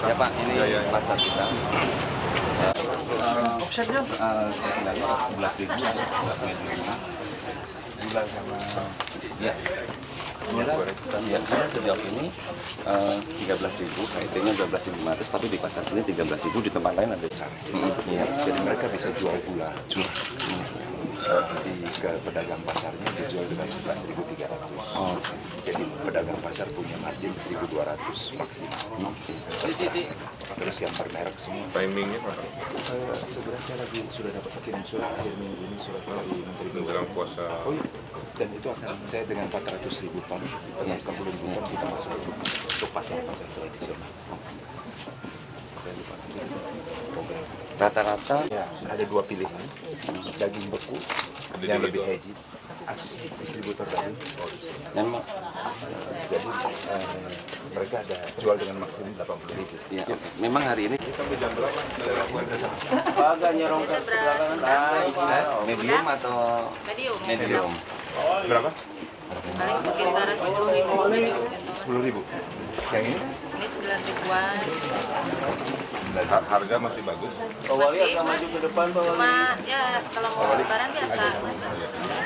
Ya Pak, ini pasar kita. Offsetnya? Kendali 11.000 mediumnya. Gula sama ya. Gula sejauh ini 13.000, KIT-nya 12.500, tapi di pasar sini 13.000, di tempat lain ada besar. Iya, jadi mereka bisa jual gula. Di ke pedagang pasarnya dijual dengan 11.300. Oh. Jadi pedagang pasar punya margin 1.200 maksimal. Terus yang bermerek semua. Timingnya apa? Sebenarnya saya lagi sudah dapat kirim surat akhir minggu ini, surat dari Menteri Menjelang puasa. Oh iya, dan itu akan saya dengan 400.000 ton, 460.000 ton kita masuk untuk pasar-pasar tradisional. Saya lupa program. Rata-rata Ya, ada dua pilihan, daging beku yang lebih heji, Asus distributor daging. memang Jadi mereka ada jual dengan maksimum 80.000. ya, oke. Memang hari ini Agak nyerong ke sebelah kanan. medium atau medium. Berapa? Paling sekitar 10.000 medium. 10.000. Yang ini? Ini 9.000-an. Harga masih bagus. Pak Wali agak maju ke depan, Pak Wali. Cuma ya kalau mau lebaran biasa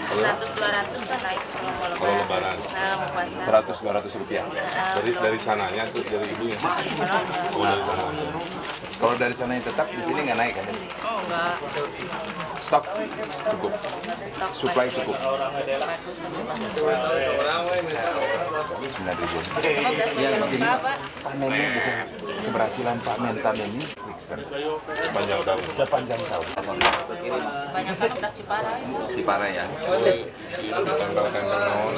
100-200 kan naik kalau mau lebaran. Kalau lebaran. Nah, mau puasa. 100-200 rupiah. Dari sananya tuh dari ibunya. Oh, dari sananya. Kalau dari sana yang tetap, di sini nggak naik kan? Oh enggak. Stok cukup, supply cukup. Bagus masih bagus. 9.000. Ya, begini. Pak. Panennya bisa keberhasilan Pak Mentan ini Banyak udah. sepanjang tahun. Banyak kan udah Ciparai. Cipara ya. Tanggal-tanggal naon.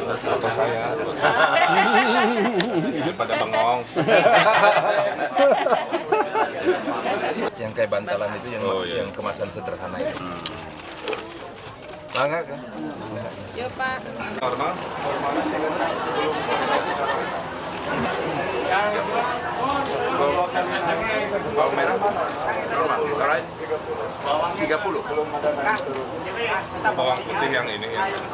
Atau saya. Daripada bengong. Yang kayak bantalan itu yang Oh, iya. yang kemasan sederhana itu. Bangga kan? Yuk Pak. Normal. Bawang merah normal, alright. 30. Bawang putih yang ini ya. 36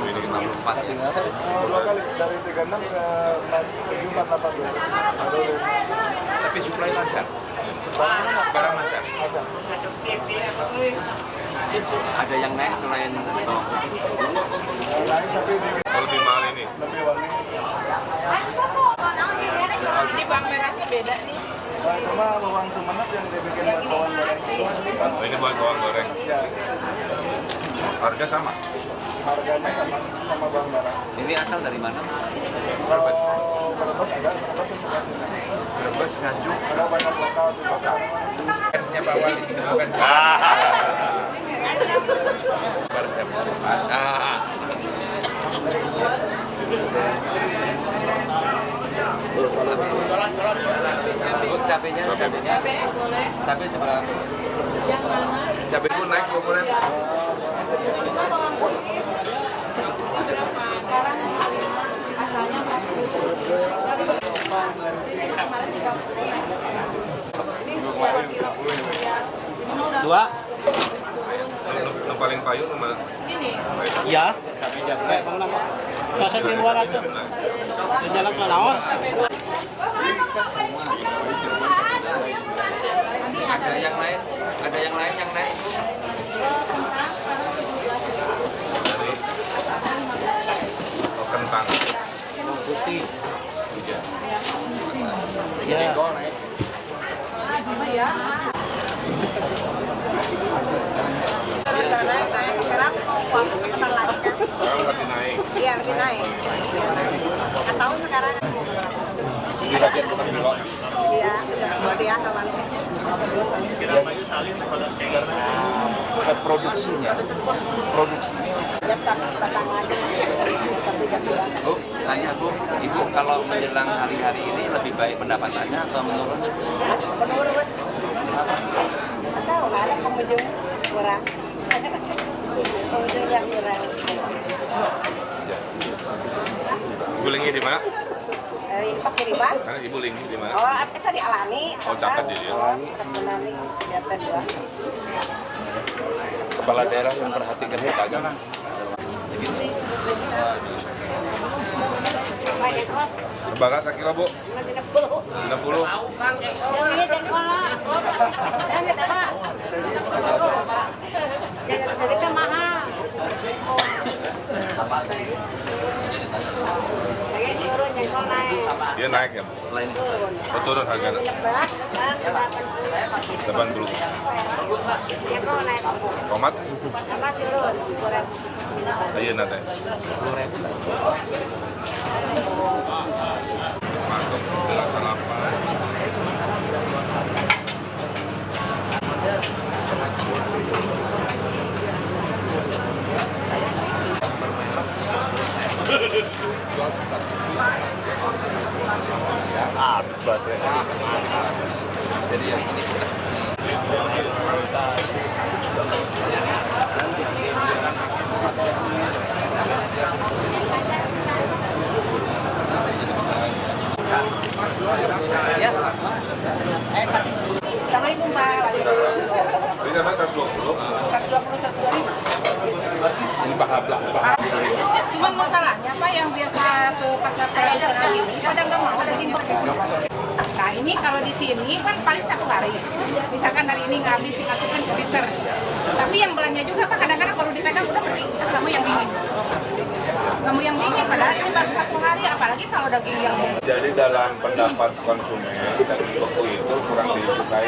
ini 64. Dari 36 ke 74, 82. Tapi supply lancar. Barang lancar. Ada yang naik selain bawang putih? Lain tapi ini Kalau lebih mahal ini. lebih wangi. Ini bawang merahnya beda nih. Cuma bawang Sumenep yang dibikin bawang goreng. Oh, ini buat bawang goreng. Ya, Harga sama. harganya sama bawang merah. Ini asal dari mana? Brebes. Kalau Brebes ada, Brebes untuk hasilnya. Brebes, Nganjuk. Ada banyak lokal juga. Fansnya Pak Wali. Bukan Bu, cabenya, Boleh. cabe seberapa? Yang mana? cabai pun naik komponen. Juga bawang putih. Sekarang 5, asalnya 40. Kemarin 30. Dua? Yang paling payu mana? Ini. Iya. Kayak bang nama. Kasih di luar aja. Sejalan ke naon. Ada yang lain? Ada yang lain yang naik? Oh, kentang. Putih. Iya. Sekarang mau puasa sebentar lagi kan? Sekarang lebih naik. Iya lebih naik. Atau sekarang? Dikasih kentang dulu. Iya, udah dia kawan. Produksinya Jam 1 batang lagi. Bu, tanya Bu, Ibu kalau menjelang hari-hari ini lebih baik pendapatannya atau menurun? Menurut. Atau nggak ada pengunjung kurang. Pengunjung yang kurang. Ibu Lingi di mana? Ini Pak Kiriman. Hah, Ibu Lingi di mana? Oh, itu di Alani. Oh, catat dia. Alani, Jatah 2. kepala daerah yang perhatikan pedagang. Ini Sebagas sekilo, Bu? 60. Dia naik ya, Bu? Oh, turun harganya. 80. Tomat? Ayo nanti. Mantap, rasa lapar. Jadi yang ini Assalamualaikum Pak. Ini sama 120. 120, 125. ini bahabla. Cuman masalahnya Pak yang biasa ke pasar tradisional ini pada nggak mau daging beku. Nah ini kalau di sini kan paling 1 hari. Misalkan hari ini nggak habis dimasukkan ke freezer. Tapi yang belanja juga Pak kadang-kadang kalau dipegang udah kering. Nggak mau yang dingin. Nggak mau yang dingin padahal ini baru 1 hari. Apalagi kalau daging yang Jadi dalam pendapat konsumen, daging beku itu kurang disukai.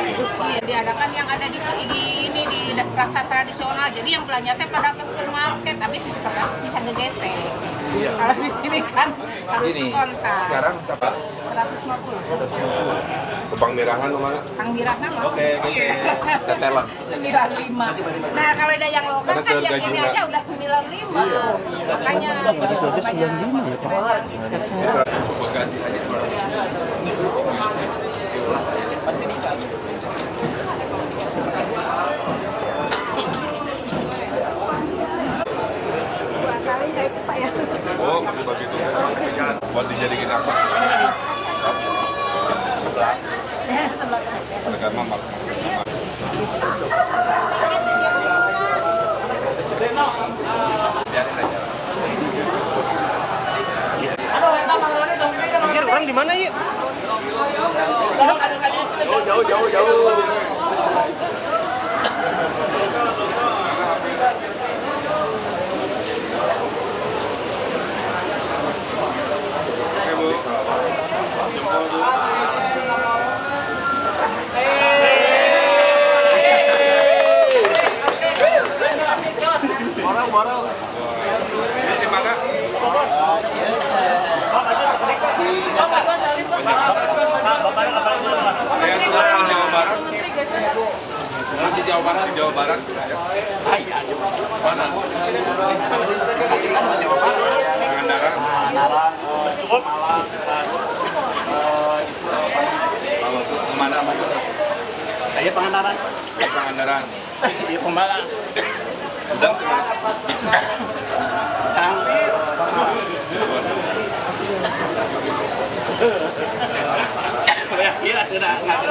iya, diadakan yang ada di ini di pasar tradisional. Jadi yang belanja teh pada ke supermarket, tapi si supermarket bisa ngegesek. Kalau di sini kan harus Ini kontak. sekarang berapa? 150. Kebang merahan mana? Kang Birahna mau. Tetelan. 95. Nah, kalau ada yang lokal Karena kan yang segaji ini juga. aja udah 95. Makanya Oh, bagi itu. Buat dijadikan apa? Harga mamak. Anjir, orang di mana ya? Oke, Bu. Jempol, Bu. Ini di mana? Jawa Barat. Di Jawa Barat. Di Jawa Barat. Ya. Mana? Pangandaran. Kalau kemana Mas? Saya Pangandaran. Pangandaran. Di Pembala. Udang kemana? Iya, tidak capek.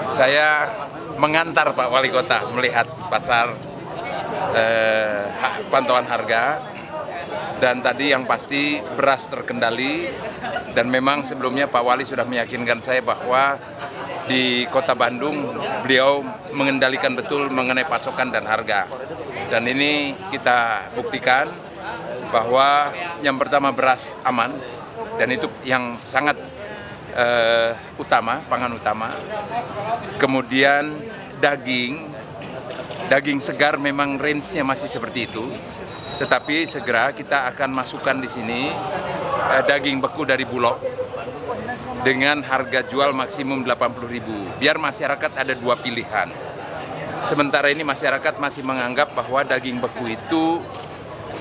Saya mengantar Pak Wali Kota melihat pasar pantauan harga, dan tadi yang pasti beras terkendali, dan memang sebelumnya Pak Wali sudah meyakinkan saya bahwa di Kota Bandung beliau mengendalikan betul mengenai pasokan dan harga, dan ini kita buktikan bahwa yang pertama beras aman, dan itu yang sangat utama, pangan utama. Kemudian daging segar memang range-nya masih seperti itu, tetapi segera kita akan masukkan di sini daging beku dari Bulog dengan harga jual maksimum 80.000, biar masyarakat ada 2 pilihan. Sementara ini masyarakat masih menganggap bahwa daging beku itu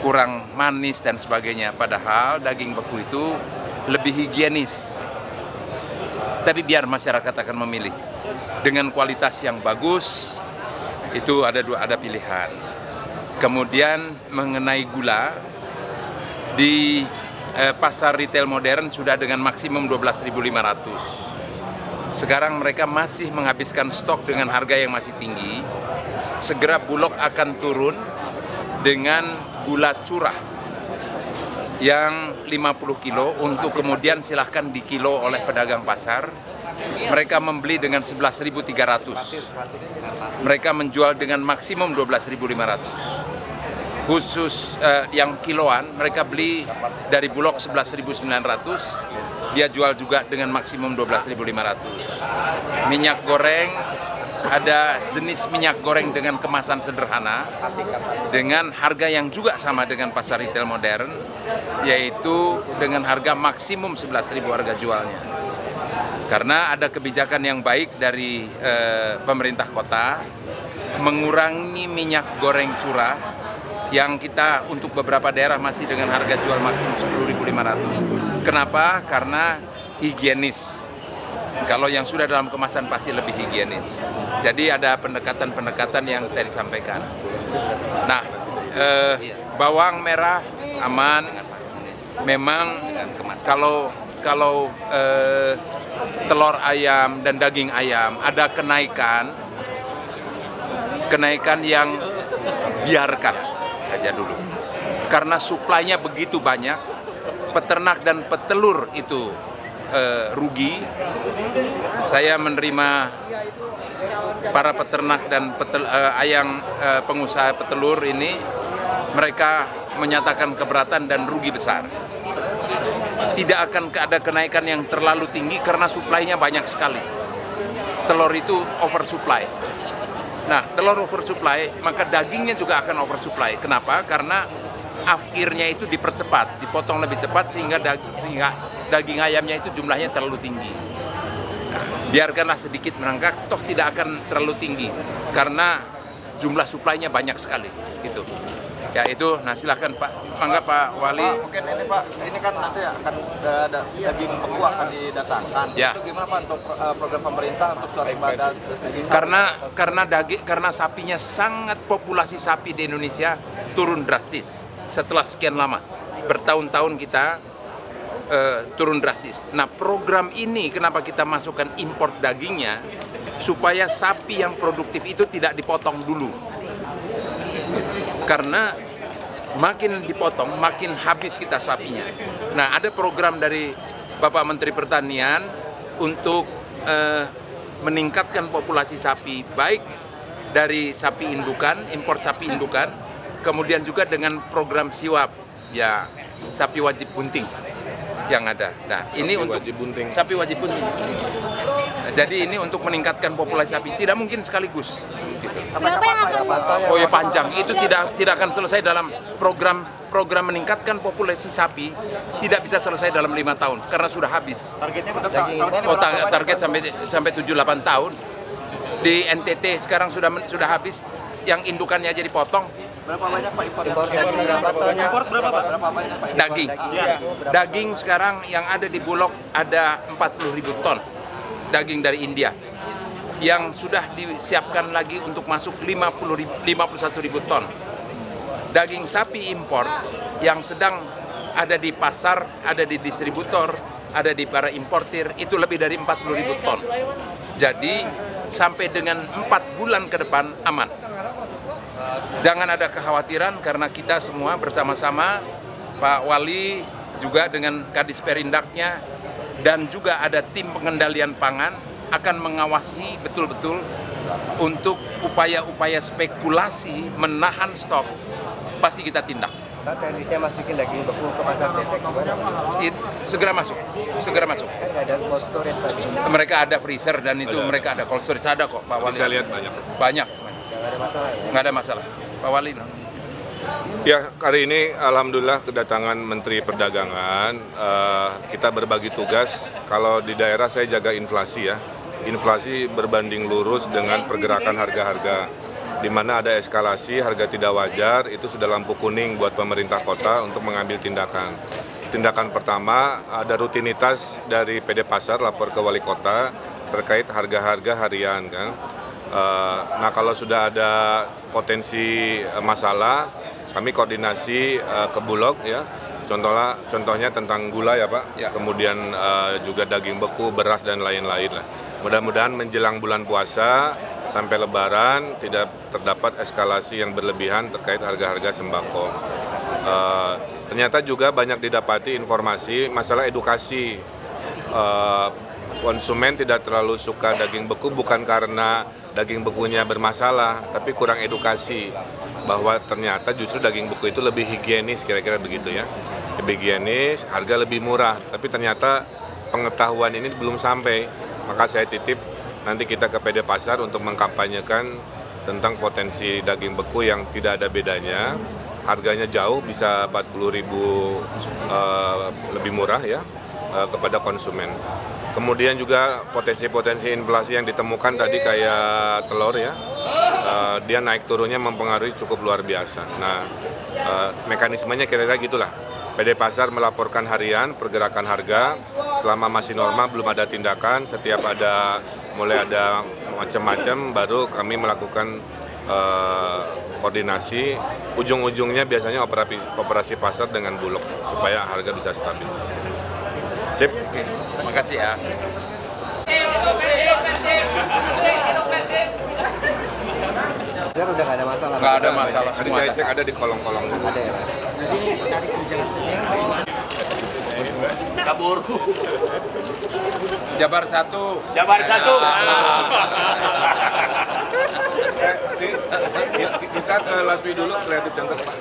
kurang manis dan sebagainya, padahal daging beku itu lebih higienis. Tapi biar masyarakat akan memilih dengan kualitas yang bagus, itu ada pilihan. Kemudian mengenai gula, di pasar retail modern sudah dengan maksimum 12.500. Sekarang mereka masih menghabiskan stok dengan harga yang masih tinggi. Segera Bulog akan turun dengan gula curah yang 50 kilo untuk kemudian silahkan dikilo oleh pedagang pasar. Mereka membeli dengan 11.300. Mereka menjual dengan maksimum 12.500. Khusus yang kiloan mereka beli dari Bulog 11.900. Dia jual juga dengan maksimum 12.500. Minyak goreng, ada jenis minyak goreng dengan kemasan sederhana dengan harga yang juga sama dengan pasar retail modern, yaitu dengan harga maksimum 11.000 harga jualnya. Karena ada kebijakan yang baik dari pemerintah kota mengurangi minyak goreng curah yang kita untuk beberapa daerah masih dengan harga jual maksimum 10.500. Kenapa? Karena higienis. Kalau yang sudah dalam kemasan pasti lebih higienis. Jadi ada pendekatan-pendekatan yang tadi disampaikan. Nah, bawang merah aman. Memang kalau telur ayam dan daging ayam ada kenaikan yang biarkan saja dulu. Karena suplainya begitu banyak, peternak dan petelur itu rugi. Saya menerima para peternak dan pengusaha petelur ini, mereka menyatakan keberatan dan rugi besar. Tidak akan ada kenaikan yang terlalu tinggi karena suplainya banyak sekali. Telur itu oversupply. Nah, telur oversupply, maka dagingnya juga akan oversupply. Kenapa? Karena afkirnya itu dipercepat, dipotong lebih cepat sehingga daging ayamnya itu jumlahnya terlalu tinggi. Nah, biarkanlah sedikit merangkak, toh tidak akan terlalu tinggi karena jumlah suplainya banyak sekali. Gitu. Ya itu, nah silakan Pak, mangga Pak Wali. Pak, mungkin ini Pak, ini kan nanti akan ada daging beku akan didatangkan. Ya. Itu gimana Pak untuk program pemerintah untuk swasembada daging sapi? Karena sapinya sangat, populasi sapi di Indonesia turun drastis setelah sekian lama, bertahun-tahun kita turun drastis. Nah, program ini kenapa kita masukkan import dagingnya supaya sapi yang produktif itu tidak dipotong dulu. Karena makin dipotong, makin habis kita sapinya. Nah, ada program dari Bapak Menteri Pertanian untuk meningkatkan populasi sapi, baik dari sapi indukan, import sapi indukan, kemudian juga dengan program SIWAP, ya sapi wajib bunting yang ada. Nah, ini untuk sapi wajib bunting. Nah, jadi ini untuk meningkatkan populasi sapi, tidak mungkin sekaligus. Gitu. Oh ya panjang, itu tidak akan selesai dalam program meningkatkan populasi sapi, tidak bisa selesai dalam 5 tahun karena sudah habis. Targetnya Target sampai 7-8 tahun. Di NTT sekarang sudah habis, yang indukannya aja dipotong. Berapa banyak Pak impor berapa banyak Pak? Daging sekarang yang ada di Bulog ada 40.000 ton daging dari India yang sudah disiapkan lagi untuk masuk 51.000 ton. Daging sapi impor yang sedang ada di pasar, ada di distributor, ada di para importir itu lebih dari 40.000 ton. Jadi sampai dengan 4 bulan ke depan aman. Jangan ada kekhawatiran karena kita semua bersama-sama, Pak Wali juga dengan Kadis Perindaknya dan juga ada tim pengendalian pangan akan mengawasi betul-betul untuk upaya-upaya spekulasi menahan stok, pasti kita tindak. Teknisnya masukin daging beku ke pasar besek Segera masuk. ada cold storage tadi. Mereka ada freezer dan itu mereka ada cold storage, ada kok Pak Wali. Saya lihat banyak. Nggak ada masalah. Pak Wali. Ya, hari ini alhamdulillah kedatangan Menteri Perdagangan. Kita berbagi tugas. Kalau di daerah saya jaga inflasi ya. Inflasi berbanding lurus dengan pergerakan harga-harga. Di mana ada eskalasi harga tidak wajar, itu sudah lampu kuning buat pemerintah kota untuk mengambil tindakan. Tindakan pertama, ada rutinitas dari PD Pasar lapor ke wali kota terkait harga-harga harian kan. Nah, kalau sudah ada potensi masalah, kami koordinasi ke Bulog ya. Contohnya tentang gula ya Pak, kemudian juga daging beku, beras dan lain-lain lah. Mudah-mudahan menjelang bulan puasa sampai Lebaran tidak terdapat eskalasi yang berlebihan terkait harga-harga sembako. Ternyata juga banyak didapati informasi masalah edukasi. Konsumen tidak terlalu suka daging beku bukan karena daging bekunya bermasalah, tapi kurang edukasi bahwa ternyata justru daging beku itu lebih higienis, kira-kira begitu ya. Lebih higienis, harga lebih murah, tapi ternyata pengetahuan ini belum sampai. Maka saya titip nanti kita ke PD Pasar untuk mengkampanyekan tentang potensi daging beku yang tidak ada bedanya. Harganya jauh, bisa 40.000 lebih murah ya kepada konsumen. Kemudian juga potensi-potensi inflasi yang ditemukan tadi kayak telur ya, dia naik turunnya mempengaruhi cukup luar biasa. Nah, mekanismenya kira-kira gitulah. PD Pasar melaporkan harian pergerakan harga, selama masih normal belum ada tindakan, setiap mulai ada macam-macam baru kami melakukan koordinasi. Ujung-ujungnya biasanya operasi pasar dengan Bulog supaya harga bisa stabil. Sip. Oke, terima kasih ya. Udah nggak ada masalah. Nggak ada masalah Tadi semua. saya cek ada di kolong-kolong. Ada ya. Kabur. Jabar 1. Jabar 1. Kita ke Laswi dulu, Creative Center Pak.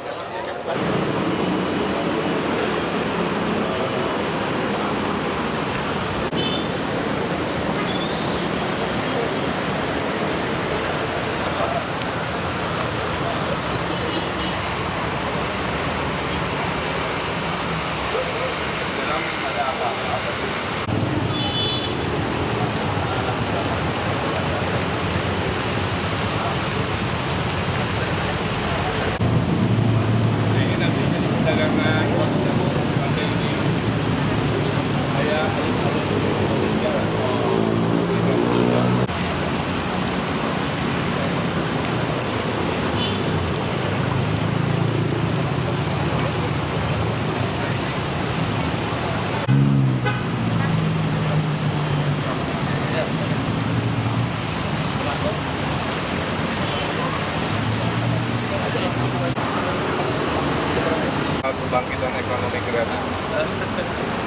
Kebangkitan ekonomi kreatif.